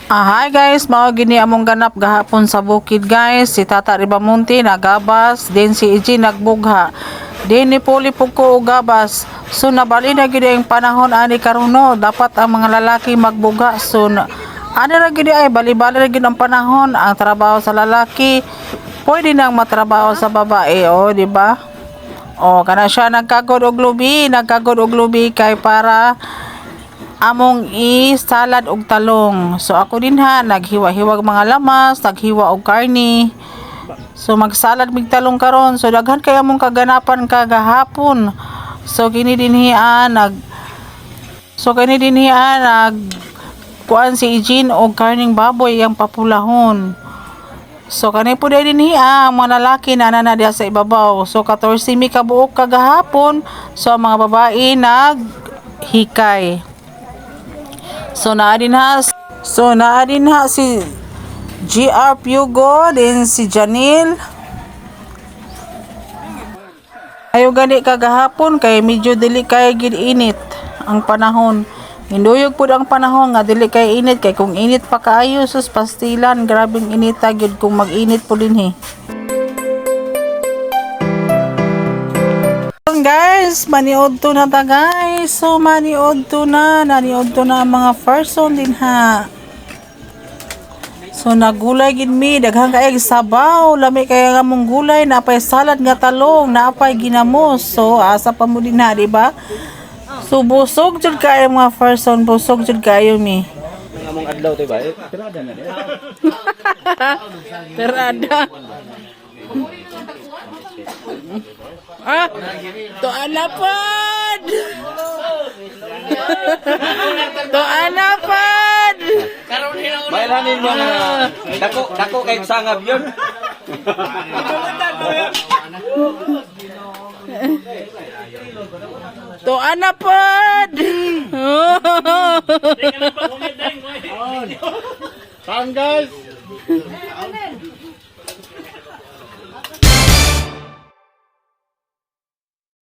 Hi guys, mao gini among ganap gahapon sa bukid guys. Si Tata Ribamonte nagabas, din si Iji nagbugha. Din ni Puli Pugko og gabas. So nabali na gid ang panahon ani karon no, dapat ang mga lalaki magbugha. So ano ra gid ay bali-bali ra gid ang panahon, ang trabaho sa lalaki pwede nang matrabaho sa babae, o di ba? O kana siya nagkagod og lubi kay para among salad og talong. So ako din ha naghiwa-hiwag mga lamas, naghiwa og karni. So magsalad mig talong karon. So daghan kay among kaganapan kagahapon. So kini dinhian nag kuan si Eugene og karning baboy ang papulahon. So kani po din ang mga lalaki na diha sa ibabaw. So 14 mi kabuok kagahapon. So ang mga babae naghikay. So naadin ha si GR Pugo din si Janil. Ayo gani kagahapon kay medyo dili kay gid init ang panahon. Hinduyog pud ang panahon nga dili kay init kay kung init pa kaayo sus pastilan grabing inita gyud kung mag-init pud dinhi. Guys, maniod to na ta guys. So naniod to na ang mga person din ha. So nagulay gid mi daghang kaayog sabaw, lami kay nga mong gulay, napay salad nga talong, napay ginamos. So asa pa mo din ha, di ba? So busog jud kayo mga person, busog jud kayo mi. Among adlaw to ba? Tirada na niya. Tirada. To anapad. To anapad. Bayranin mo na. Dako kay sangab yun. To anapad. Saan guys?